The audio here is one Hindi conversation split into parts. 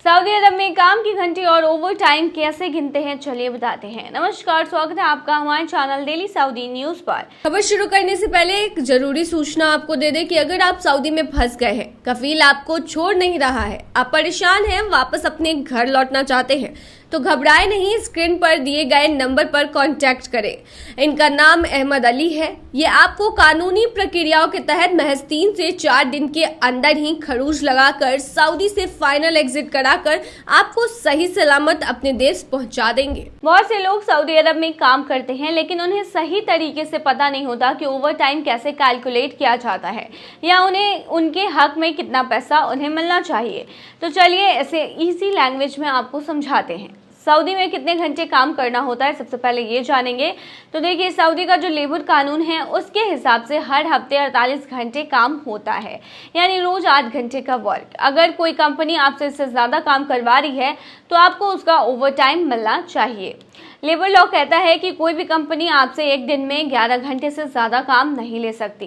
सऊदी अरब में काम की घंटे और ओवर टाइम कैसे गिनते हैं, चलिए बताते हैं। नमस्कार, स्वागत है आपका हमारे चैनल डेली सऊदी न्यूज पर। खबर शुरू करने से पहले एक जरूरी सूचना आपको दे दें कि अगर आप सऊदी में फंस गए हैं, कफील आपको छोड़ नहीं रहा है, आप परेशान हैं, वापस अपने घर लौटना चाहते हैं, तो घबराए नहीं, स्क्रीन पर दिए गए नंबर पर कांटेक्ट करें। इनका नाम अहमद अली है। ये आपको कानूनी प्रक्रियाओं के तहत महज 3 से 4 दिन के अंदर ही खरूज लगाकर सऊदी से फाइनल एग्जिट कराकर आपको सही सलामत अपने देश पहुंचा देंगे। बहुत से लोग सऊदी अरब में काम करते हैं, लेकिन उन्हें सही तरीके से पता नहीं होता कि ओवर टाइम कैसे कैलकुलेट किया जाता है या उन्हें उनके हक में कितना पैसा उन्हें मिलना चाहिए। तो चलिए ऐसे इजी लैंग्वेज में आपको समझाते हैं। सऊदी में कितने घंटे काम करना होता है, सबसे पहले ये जानेंगे। तो देखिए, सऊदी का जो लेबर कानून है उसके हिसाब से हर हफ्ते 48 घंटे काम होता है, यानी रोज 8 घंटे का वर्क। अगर कोई कंपनी आपसे इससे ज्यादा काम करवा रही है तो आपको उसका ओवर टाइम मिलना चाहिए। लेबर लॉ कहता है कि कोई भी कंपनी आपसे एक दिन में 11 घंटे से ज्यादा काम नहीं ले सकती,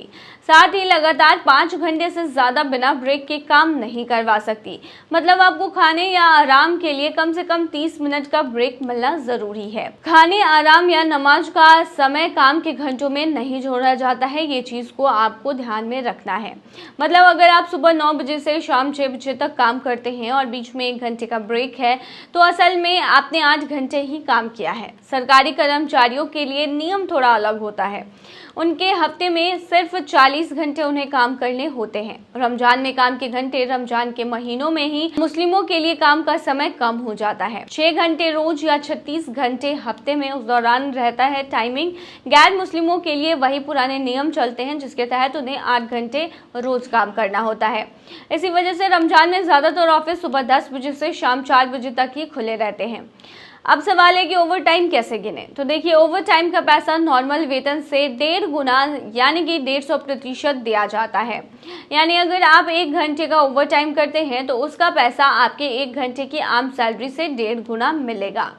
साथ ही लगातार 5 घंटे से ज्यादा बिना ब्रेक के काम नहीं करवा सकती। मतलब आपको खाने या आराम के लिए कम से कम 30 मिनट का ब्रेक मिलना जरूरी है। खाने, आराम या नमाज का समय काम के घंटों में नहीं जोड़ा जाता है, ये चीज को आपको ध्यान में रखना है। मतलब अगर आप सुबह 9 बजे से शाम 6 बजे तक काम करते हैं और बीच में 1 घंटे का ब्रेक है, तो असल में आपने 8 घंटे ही काम किया है। सरकारी कर्मचारियों के लिए नियम थोड़ा अलग होता है। उनके हफ्ते में सिर्फ 40 घंटे उन्हें काम करने होते हैं। रमजान में काम के घंटे, रमजान के महीनों में ही मुस्लिमों के लिए काम का समय कम हो जाता है। 6 घंटे रोज या 36 घंटे हफ्ते में उस दौरान रहता है टाइमिंग। गैर मुस्लिमों के लिए वही पुराने नियम चलते हैं, जिसके तहत उन्हें 8 घंटे रोज काम करना होता है। इसी वजह से रमजान में ज्यादातर ऑफिस सुबह 10 बजे से शाम 4 बजे तक ही खुले रहते हैं। अब सवाल है कि ओवर टाइम कैसे गिने। तो देखिए, ओवर टाइम का पैसा नॉर्मल वेतन से 1.5 गुना यानी कि 150% दिया जाता है। यानी अगर आप 1 घंटे का ओवर टाइम करते हैं तो उसका पैसा आपके 1 घंटे की आम सैलरी से 1.5 गुना मिलेगा।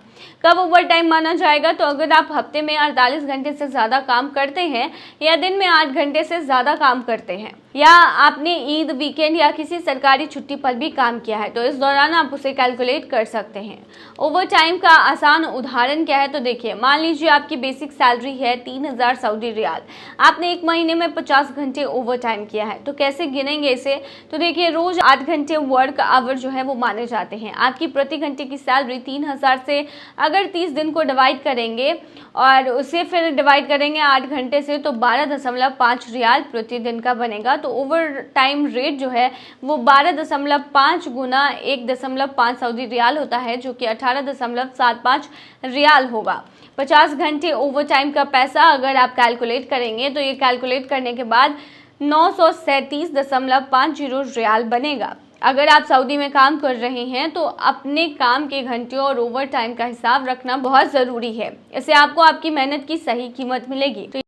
कब ओवर टाइम माना जाएगा? तो अगर आप हफ्ते में 48 घंटे से ज्यादा काम करते हैं या दिन में 8 घंटे से ज्यादा काम करते हैं या आपने ईद, वीकेंड या किसी सरकारी छुट्टी पर भी काम किया है, तो इस दौरान आप उसे कैलकुलेट कर सकते हैं। ओवर टाइम का आसान उदाहरण क्या है? तो देखिए, मान लीजिए आपकी बेसिक सैलरी है 3000 सऊदी रियाल। आपने 1 महीने में 50 घंटे ओवर टाइम किया है, तो कैसे गिनेंगे इसे? तो देखिए, रोज 8 घंटे वर्क आवर जो है वो माने जाते हैं। आपकी प्रति घंटे की सैलरी 3000 से अगर 30 दिन को डिवाइड करेंगे और उसे फिर डिवाइड करेंगे 8 घंटे से, तो 12.5 रियाल प्रति दिन का बनेगा। तो ओवर टाइम रेट जो है वो 12.5 गुना 1.5 सऊदी रियाल होता है, जो कि 18.75 रियाल होगा। 50 घंटे ओवर टाइम का पैसा अगर आप कैलकुलेट करेंगे तो ये कैलकुलेट करने के बाद 937.50 रियाल बनेगा। अगर आप सऊदी में काम कर रहे हैं तो अपने काम के घंटे और ओवर टाइम का हिसाब रखना बहुत ज़रूरी है। इससे आपको आपकी मेहनत की सही कीमत मिलेगी। तो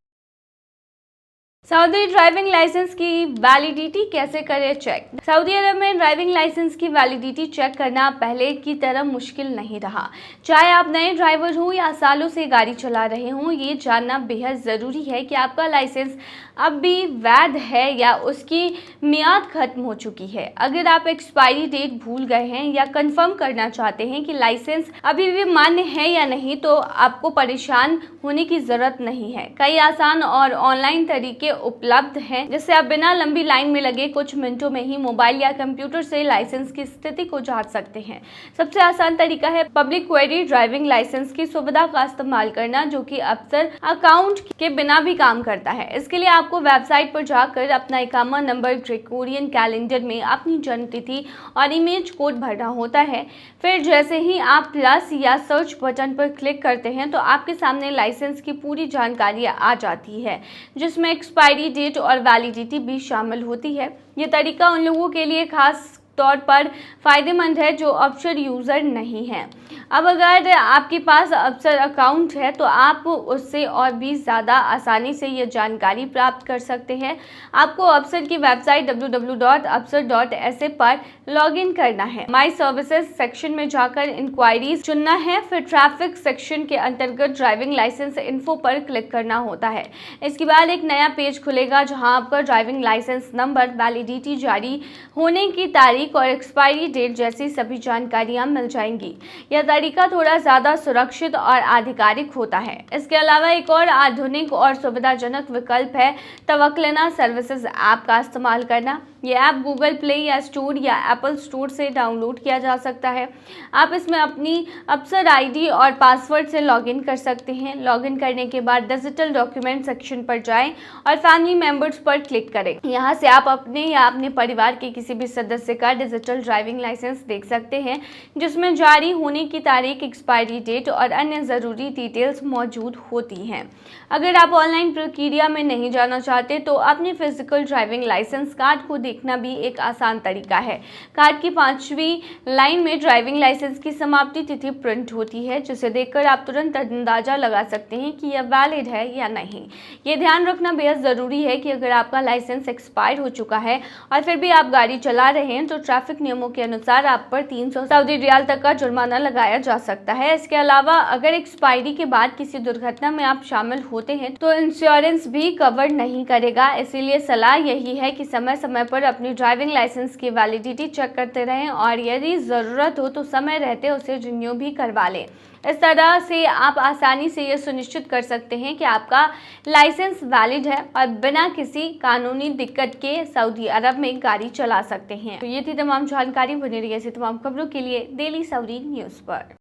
सऊदी ड्राइविंग लाइसेंस की वैलिडिटी कैसे करें चेक? सऊदी अरब में ड्राइविंग लाइसेंस की वैलिडिटी चेक करना पहले की तरह मुश्किल नहीं रहा। चाहे आप नए ड्राइवर हो या सालों से गाड़ी चला रहे हों, ये जानना बेहद ज़रूरी है कि आपका लाइसेंस अब भी वैध है या उसकी मियाद खत्म हो चुकी है। अगर आप एक्सपायरी डेट भूल गए हैं या कंफर्म करना चाहते हैं कि लाइसेंस अभी भी मान्य है या नहीं, तो आपको परेशान होने की ज़रूरत नहीं है। कई आसान और ऑनलाइन तरीके उपलब्ध हैं, जिससे आप बिना लंबी लाइन में लगे कुछ मिनटों में ही मोबाइल या कंप्यूटर से लाइसेंस की स्थिति को जांच सकते हैं। सबसे आसान तरीका है पब्लिक क्वेरी ड्राइविंग लाइसेंस की सुविधा का इस्तेमाल करना, जो कि अक्सर अकाउंट के बिना भी काम करता है। इसके लिए आपको वेबसाइट पर जाकर अपना इकामा नंबर, ग्रेगोरियन कैलेंडर में अपनी जन्म तिथि और इमेज कोड भरना होता है। फिर जैसे ही आप प्लस या सर्च बटन पर क्लिक करते हैं तो आपके सामने लाइसेंस की पूरी जानकारी आ जाती है, जिसमें एक्सपायरी डेट और वैलिडिटी भी शामिल होती है। ये तरीका उन लोगों के लिए खास तौर पर फायदेमंद है जो ऑफशोर यूजर नहीं है। अब अगर आपके पास अफसर अकाउंट है तो आप उससे और भी ज़्यादा आसानी से ये जानकारी प्राप्त कर सकते हैं। आपको अफसर की वेबसाइट www.afsar.sa पर लॉगिन करना है। माई सर्विसेज सेक्शन में जाकर इंक्वायरीज चुनना है, फिर ट्रैफिक सेक्शन के अंतर्गत ड्राइविंग लाइसेंस इन्फो पर क्लिक करना होता है। इसके बाद एक नया पेज खुलेगा जहां आपका ड्राइविंग लाइसेंस नंबर, वैलिडिटी, जारी होने की तारीख और एक्सपायरी डेट जैसी सभी जानकारियां मिल जाएंगी। यह तरीका थोड़ा ज़्यादा सुरक्षित और आधिकारिक होता है। इसके अलावा एक और आधुनिक और सुविधाजनक विकल्प है तवक्लना सर्विसेज ऐप का इस्तेमाल करना। ये ऐप गूगल प्ले या स्टोर या एप्पल स्टोर से डाउनलोड किया जा सकता है। आप इसमें अपनी अफसर आईडी और पासवर्ड से लॉगिन कर सकते हैं। लॉगिन करने के बाद डिजिटल डॉक्यूमेंट सेक्शन पर जाएं और फैमिली मेंबर्स पर क्लिक करें। यहाँ से आप अपने या अपने परिवार के किसी भी सदस्य का डिजिटल ड्राइविंग लाइसेंस देख सकते हैं, जिसमें जारी होने की तारीख, एक्सपायरी डेट और अन्य ज़रूरी डिटेल्स मौजूद होती हैं। अगर आप ऑनलाइन प्रक्रिया में नहीं जाना चाहते तो अपने फिजिकल ड्राइविंग लाइसेंस कार्ड को देखना भी एक आसान तरीका है। कार्ड की 5वीं लाइन में ड्राइविंग लाइसेंस की समाप्ति तिथि प्रिंट होती है, जिसे देखकर आप तुरंत अंदाजा लगा सकते हैं कि यह वैलिड है या नहीं। ये ध्यान रखना बेहद ज़रूरी है कि अगर आपका लाइसेंस एक्सपायर हो चुका है और फिर भी आप गाड़ी चला रहे हैं तो ट्रैफिक नियमों के अनुसार आप पर 300 सऊदी रियाल तक का जुर्माना लगाया जा सकता है। इसके अलावा अगर एक्सपायरी के बाद किसी दुर्घटना में आप शामिल होते हैं तो इंश्योरेंस भी कवर नहीं करेगा। इसीलिए सलाह यही है कि समय समय पर अपनी ड्राइविंग लाइसेंस की वैलिडिटी चेक करते रहें और यदि ज़रूरत हो तो समय रहते उसे रिन्यू भी करवा लें। इस तरह से आप आसानी से ये सुनिश्चित कर सकते हैं कि आपका लाइसेंस वैलिड है और बिना किसी कानूनी दिक्कत के सऊदी अरब में गाड़ी चला सकते हैं। तो ये थी तमाम जानकारी। बनी रही ऐसी तमाम खबरों के लिए डेली सऊदी न्यूज़ पर।